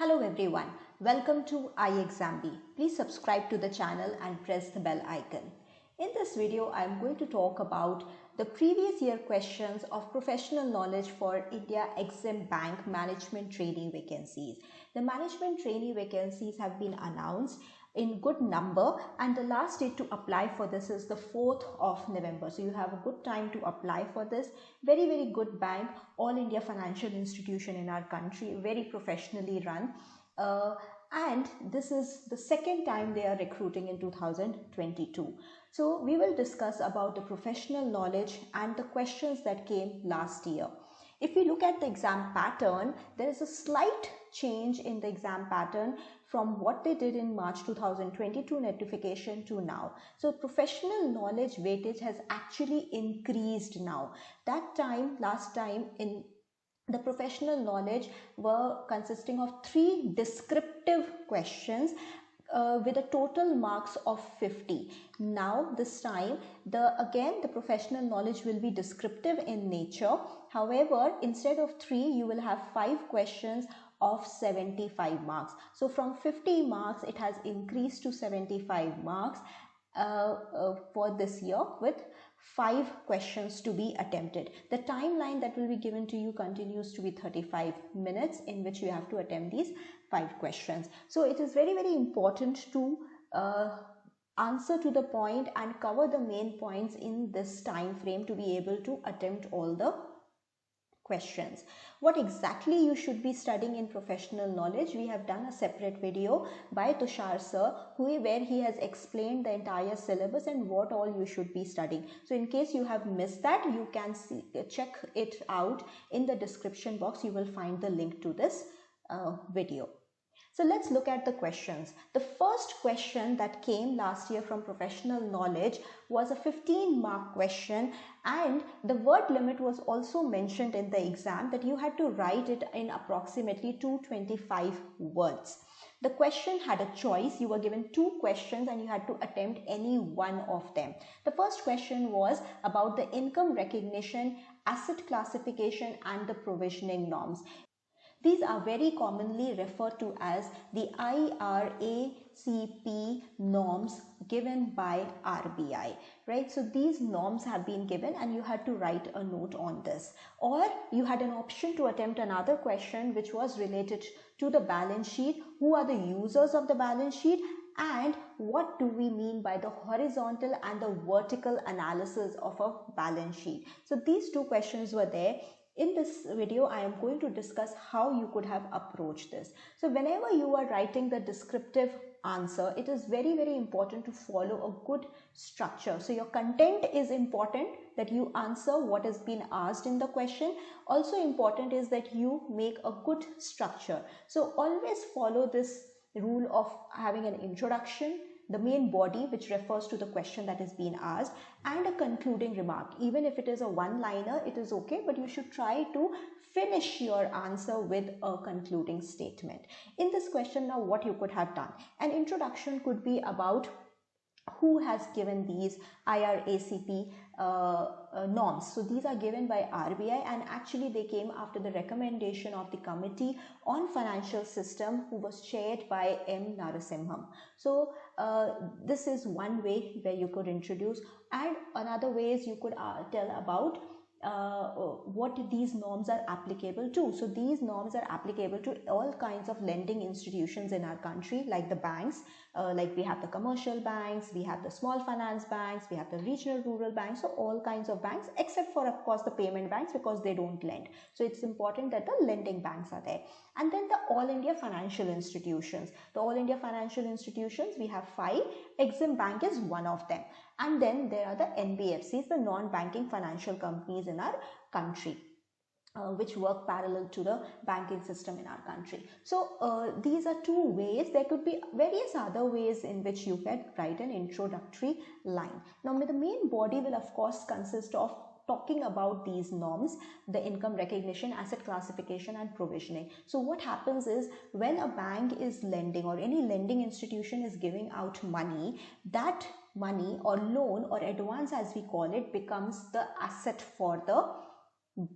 Hello everyone, welcome to EXIM Bank. Please subscribe to the channel and press the bell icon. In this video, I am going to talk about the previous year questions of professional knowledge for India EXIM Bank management trainee vacancies. The management trainee vacancies have been announced in good number and the last date to apply for this is the 4th of November. So you have a good time to apply for this. Very good bank, all India financial institution in our country, very professionally run. And this is the second time they are recruiting in 2022. So we will discuss about the professional knowledge and the questions that came last year. If we look at the exam pattern, there is a slight change in the exam pattern from what they did in March 2022 notification to now. So professional knowledge weightage has actually increased now. That time, last time, in the professional knowledge were consisting of 3 descriptive questions with a total marks of 50. Now this time the professional knowledge will be descriptive in nature. However, instead of 3 you will have 5 questions of 75 marks. So from 50 marks it has increased to 75 marks for this year with 5 questions to be attempted. The timeline that will be given to you continues to be 35 minutes in which you have to attempt these 5 questions. So it is very important to answer to the point and cover the main points in this time frame to be able to attempt all the questions. What exactly you should be studying in professional knowledge, we have done a separate video by Tushar sir where he has explained the entire syllabus and what all you should be studying. So in case you have missed that, you can check it out in the description box. You will find the link to this video. So let's look at the questions. The first question that came last year from professional knowledge was a 15-mark question, and the word limit was also mentioned in the exam that you had to write it in approximately 225 words. The question had a choice. You were given 2 questions and you had to attempt any one of them. The first question was about the income recognition, asset classification and the provisioning norms. These are very commonly referred to as the IRACP norms given by RBI, right? So these norms have been given and you had to write a note on this. Or you had an option to attempt another question which was related to the balance sheet. Who are the users of the balance sheet? And what do we mean by the horizontal and the vertical analysis of a balance sheet? So these 2 questions were there. In this video, I am going to discuss how you could have approached this. So whenever you are writing the descriptive answer, it is very important to follow a good structure. So your content is important, that you answer what has been asked in the question. Also important is that you make a good structure. So always follow this rule of having an introduction, the main body which refers to the question that is being asked, and a concluding remark. Even if it is a one-liner, it is okay, but you should try to finish your answer with a concluding statement. In this question now, what you could have done, an introduction could be about who has given these IRACP norms. So these are given by RBI and actually they came after the recommendation of the Committee on Financial System who was chaired by M. Narasimham. So this is one way where you could introduce, and another way is you could tell about what these norms are applicable to. So these norms are applicable to all kinds of lending institutions in our country, like the banks, like we have the commercial banks, we have the small finance banks, we have the regional rural banks, so all kinds of banks except for of course the payment banks because they don't lend. So it's important that the lending banks are there. And then the All India financial institutions. The All India financial institutions, we have 5. EXIM Bank is one of them. And then there are the NBFCs, the non-banking financial companies in our country, which work parallel to the banking system in our country. So these are 2 ways. There could be various other ways in which you can write an introductory line. Now the main body will of course consist of talking about these norms, the income recognition, asset classification and provisioning. So what happens is when a bank is lending or any lending institution is giving out money, that money or loan or advance as we call it becomes the asset for the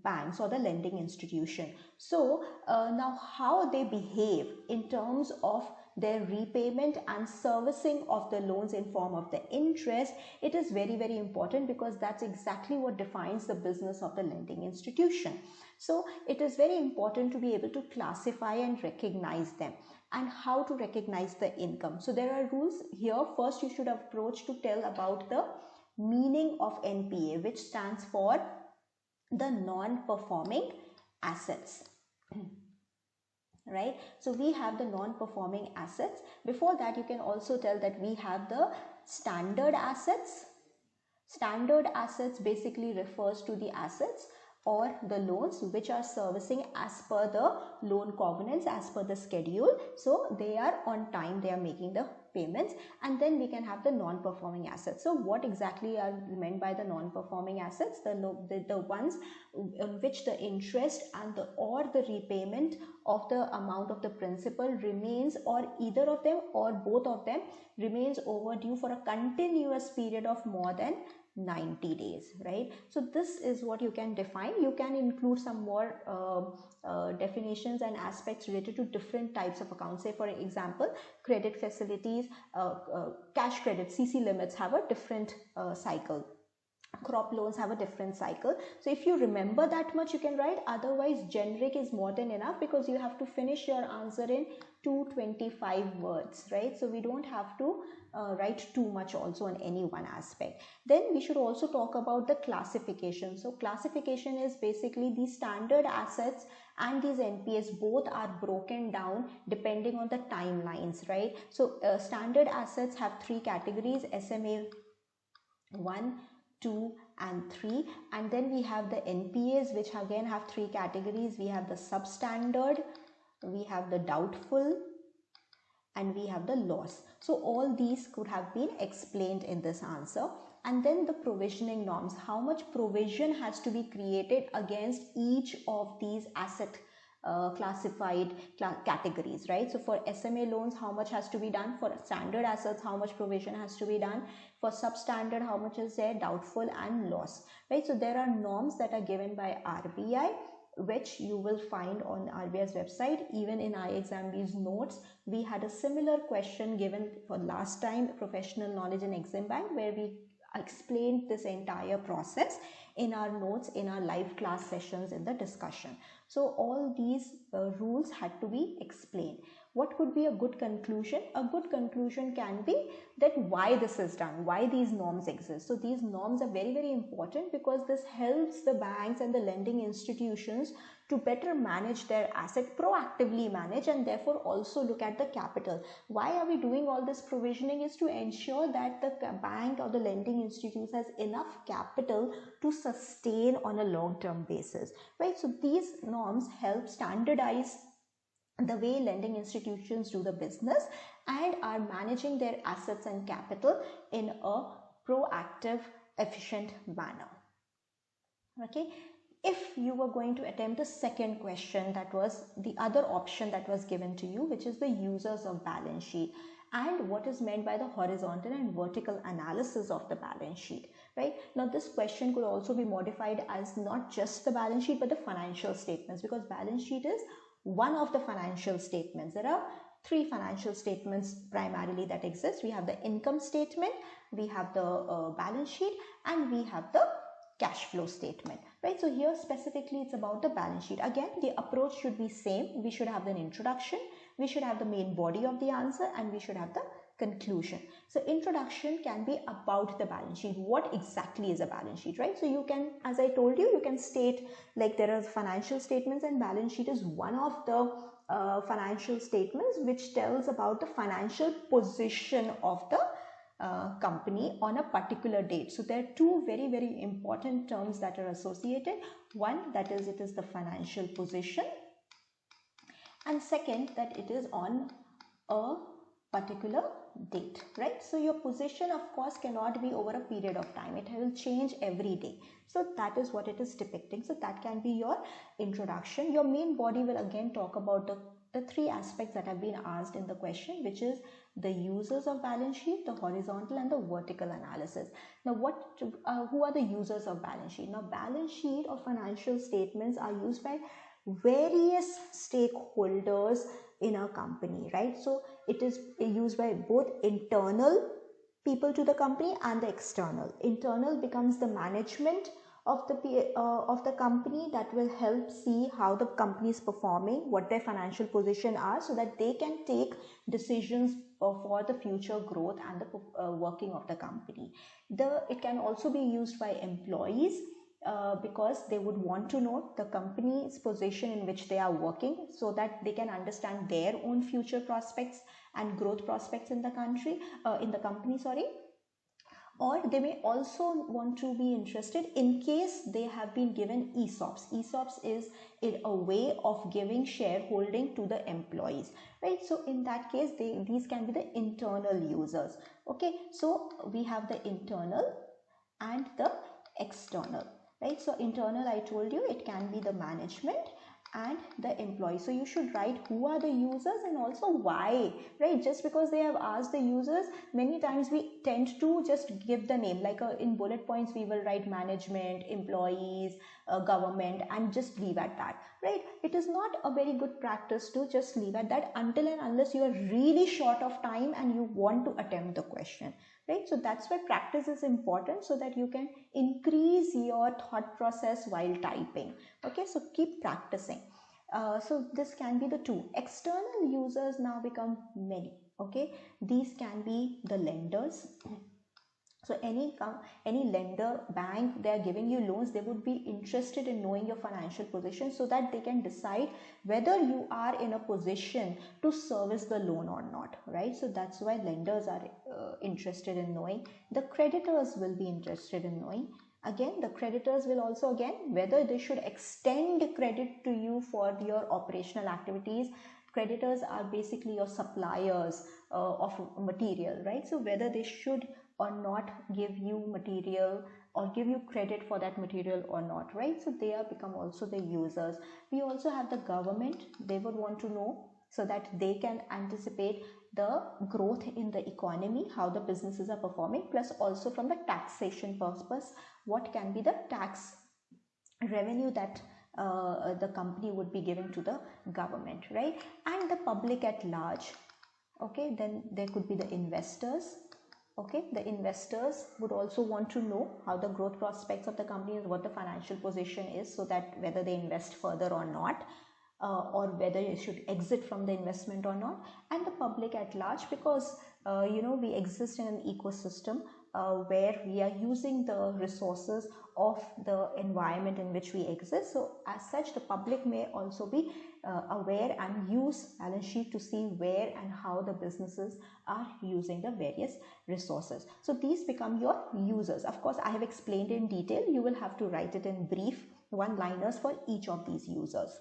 banks or the lending institution. So now how they behave in terms of their repayment and servicing of the loans in form of the interest, it is very, very important, because that's exactly what defines the business of the lending institution. So it is very important to be able to classify and recognize them. And how to recognize the income? So there are rules here. First, you should approach to tell about the meaning of NPA, which stands for the non-performing assets. Right? So we have the non-performing assets. Before that, you can also tell that we have the standard assets. Standard assets basically refers to the assets or the loans which are servicing as per the loan covenants, as per the schedule. So they are on time, they are making the payments. And then we can have the non-performing assets. So what exactly are meant by the non-performing assets? The ones on which the interest and or the repayment of the amount of the principal remains, or either of them or both of them remains overdue for a continuous period of more than 90 days, right? So this is what you can define. You can include some more definitions and aspects related to different types of accounts. Say for example, credit facilities, cash credit, CC limits have a different cycle. Crop loans have a different cycle. So if you remember that much, you can write. Otherwise, generic is more than enough, because you have to finish your answer in 225 words, right? So we don't have to write too much also on any one aspect. Then we should also talk about the classification. So classification is basically the standard assets and these NPAs both are broken down depending on the timelines, right? So standard assets have three categories: SMA 1, 2 and 3, and then we have the NPAs, which again have three categories. We have the substandard, we have the doubtful, and we have the loss. So all these could have been explained in this answer. And then the provisioning norms, how much provision has to be created against each of these asset classified categories, right? So for SMA loans, how much has to be done? For standard assets, how much provision has to be done? For substandard, how much is there? Doubtful and loss, right? So there are norms that are given by RBI, which you will find on RBI's website. Even in iExamB's notes, we had a similar question given for last time, professional knowledge in EXIM Bank, where we explained this entire process in our notes, in our live class sessions, in the discussion. So all these rules had to be explained. What could be a good conclusion? A good conclusion can be that why this is done, why these norms exist. So these norms are very, very important, because this helps the banks and the lending institutions to better manage their asset, proactively manage, and therefore also look at the capital. Why are we doing all this provisioning? Is to ensure that the bank or the lending institute has enough capital to sustain on a long-term basis, right? So these norms help standardize the way lending institutions do the business and are managing their assets and capital in a proactive, efficient manner. Okay. If you were going to attempt the second question, that was the other option that was given to you, which is the users of balance sheet, and what is meant by the horizontal and vertical analysis of the balance sheet, right? Now this question could also be modified as not just the balance sheet but the financial statements, because balance sheet is one of the financial statements. There are three financial statements primarily that exist. We have the income statement, we have the balance sheet, and we have the cash flow statement, right? So here specifically it's about the balance sheet. Again, the approach should be same. We should have an introduction, we should have the main body of the answer, and we should have the conclusion. So introduction can be about the balance sheet. What exactly is a balance sheet, right? So you can, as I told you, you can state like there are financial statements, and balance sheet is one of the financial statements which tells about the financial position of the company on a particular date. So there are two very, very important terms that are associated. One, that is, it is the financial position, and second, that it is on a particular date, right? So your position, of course, cannot be over a period of time. It will change every day. So that is what it is depicting. So that can be your introduction. Your main body will again talk about the the three aspects that have been asked in the question, which is the users of balance sheet, the horizontal and the vertical analysis. Now, who are the users of balance sheet? Now, balance sheet or financial statements are used by various stakeholders in a company, right? So it is used by both internal people to the company and the external. Internal becomes the management of the company that will help see how the company is performing, what their financial position are, so that they can take decisions for the future growth and the working of the company. It can also be used by employees because they would want to know the company's position in which they are working, so that they can understand their own future prospects and growth prospects in the company, or they may also want to be interested in case they have been given ESOPs. ESOPs is a way of giving shareholding to the employees, right? So in that case, these can be the internal users. Okay, so we have the internal and the external, right? So internal, I told you, it can be the management and the employee. So you should write who are the users and also why, right? Just because they have asked the users, many times we tend to just give the name, like in bullet points we will write management, employees, government, and just leave at that, right? It is not a very good practice to just leave at that until and unless you are really short of time and you want to attempt the question, right? So that's why practice is important, so that you can increase your thought process while typing. Okay, so keep practicing. So this can be the two. External users now become many. Okay, these can be the lenders. So any lender, bank, they are giving you loans, they would be interested in knowing your financial position, so that they can decide whether you are in a position to service the loan or not, right? So that's why lenders are interested in knowing. The creditors will be interested in knowing. Again, the creditors will also, whether they should extend credit to you for your operational activities. Creditors are basically your suppliers of material, right? So whether they should or not give you material or give you credit for that material or not, right? So they are become also the users. We also have the government. They would want to know, so that they can anticipate the growth in the economy, how the businesses are performing, plus also from the taxation purpose, what can be the tax revenue that the company would be giving to the government, right? And the public at large. Okay, then there could be the investors. Okay, the investors would also want to know how the growth prospects of the company is, what the financial position is, so that whether they invest further or not, or whether you should exit from the investment or not. And the public at large, because we exist in an ecosystem where we are using the resources of the environment in which we exist. So as such, the public may also be aware and use balance sheet to see where and how the businesses are using the various resources. So these become your users. Of course, I have explained in detail. You will have to write it in brief one-liners for each of these users.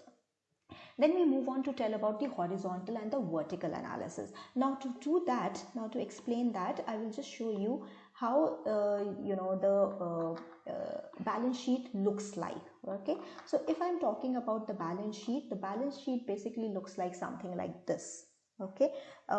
Then we move on to tell about the horizontal and the vertical analysis. Now to do that, to explain that, I will just show you how the balance sheet looks like. Okay, so if I'm talking about the balance sheet basically looks like something like this. Okay,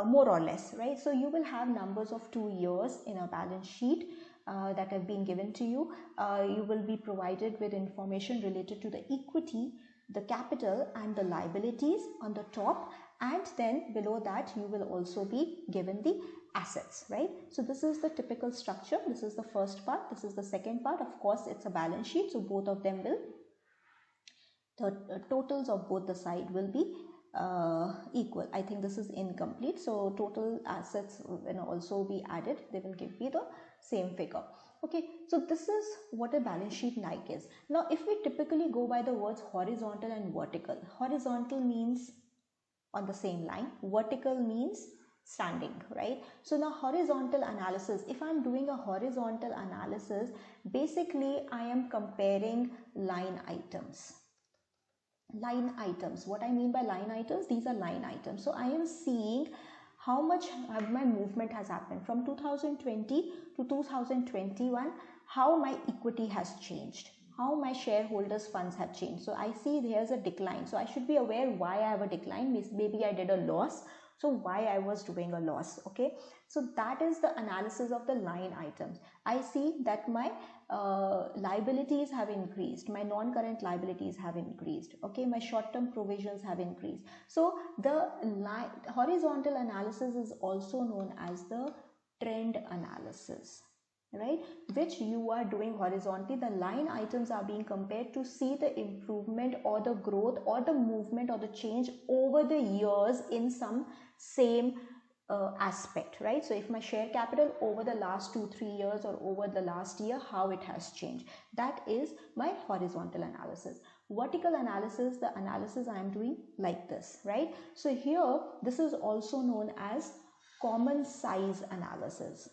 more or less, right? So you will have numbers of 2 years in a balance sheet that have been given to you. You will be provided with information related to the equity, the capital and the liabilities on the top, and then below that you will also be given the assets, right? So this is the typical structure. This is the first part, this is the second part. Of course, it's a balance sheet, so both of them will, the totals of both the side will be equal. I think this is incomplete, so total assets will also be added, they will give me the same figure. Okay, so this is what a balance sheet like is. Now if we typically go by the words horizontal and vertical, horizontal means on the same line, vertical means standing, right? So now horizontal analysis, if I'm doing a horizontal analysis, basically I am comparing line items. What I mean by line items, these are line items. So I am seeing how much my movement has happened from 2020 to 2021, how my equity has changed. how my shareholders funds have changed. So I see there's a decline, so I should be aware why I have a decline. Maybe I did a loss, so why I was doing a loss. Okay, so that is the analysis of the line items. I see that my liabilities have increased, my non-current liabilities have increased. Okay, my short-term provisions have increased. So the horizontal analysis is also known as the trend analysis, right, which you are doing horizontally. The line items are being compared to see the improvement or the growth or the movement or the change over the years in some same aspect, right? So if my share capital over the last 2-3 years or over the last year, how it has changed, that is my horizontal analysis. Vertical analysis, the analysis I am doing like this, right? So here this is also known as common size analysis.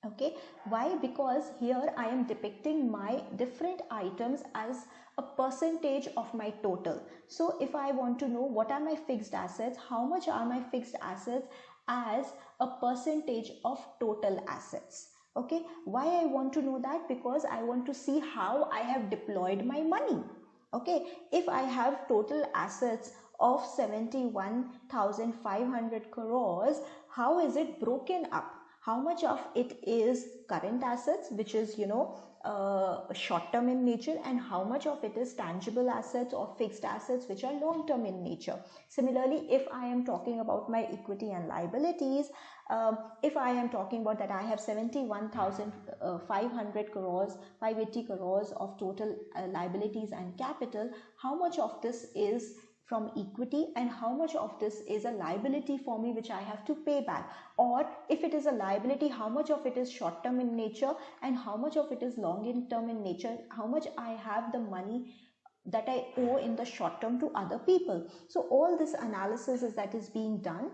Okay, why? Because here I am depicting my different items as a percentage of my total. So if I want to know what are my fixed assets, how much are my fixed assets as a percentage of total assets. Okay, why I want to know that? Because I want to see how I have deployed my money. Okay, if I have total assets of 71,500 crores, how is it broken up? How much of it is current assets, which is short term in nature, and how much of it is tangible assets or fixed assets, which are long term in nature. Similarly, if I am talking about my equity and liabilities, if I am talking about that I have 71,500 crores, 580 crores of total liabilities and capital, how much of this is from equity and how much of this is a liability for me which I have to pay back? Or if it is a liability, how much of it is short term in nature and how much of it is long term in nature? How much I have the money that I owe in the short term to other people? So all this analysis that is being done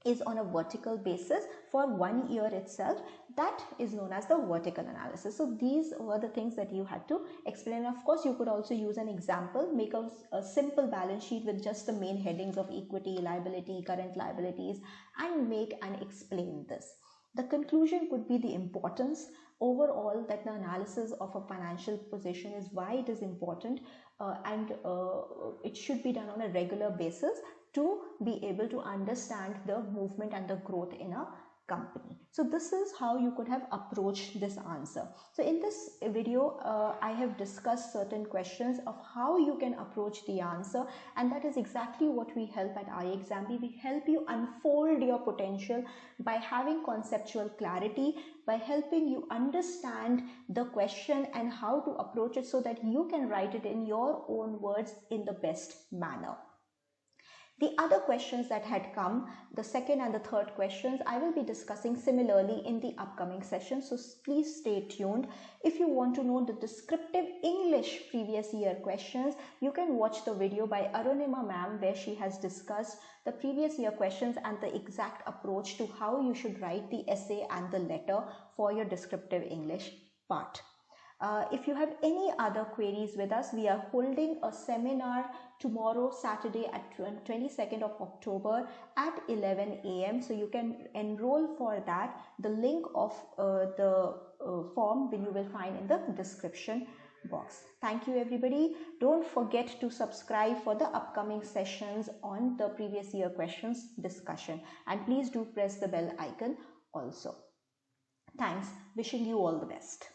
is on a vertical basis for 1 year itself. That is known as the vertical analysis. So these were the things that you had to explain. Of course, you could also use an example, make a simple balance sheet with just the main headings of equity, liability, current liabilities, and make and explain this. The conclusion could be the importance overall that the analysis of a financial position is why it is important, and it should be done on a regular basis to be able to understand the movement and the growth in a company. So this is how you could have approached this answer. So in this video, I have discussed certain questions of how you can approach the answer, and that is exactly what we help at iExamB. We help you unfold your potential by having conceptual clarity, by helping you understand the question and how to approach it so that you can write it in your own words in the best manner. The other questions that had come, the second and the third questions, I will be discussing similarly in the upcoming session. So please stay tuned. If you want to know the descriptive English previous year questions, you can watch the video by Prachi Ma'am where she has discussed the previous year questions and the exact approach to how you should write the essay and the letter for your descriptive English part. If you have any other queries with us, we are holding a seminar tomorrow, Saturday at 22nd of October at 11 a.m. So you can enroll for that. The link of the form you will find in the description box. Thank you everybody. Don't forget to subscribe for the upcoming sessions on the previous year questions discussion, and please do press the bell icon also. Thanks. Wishing you all the best.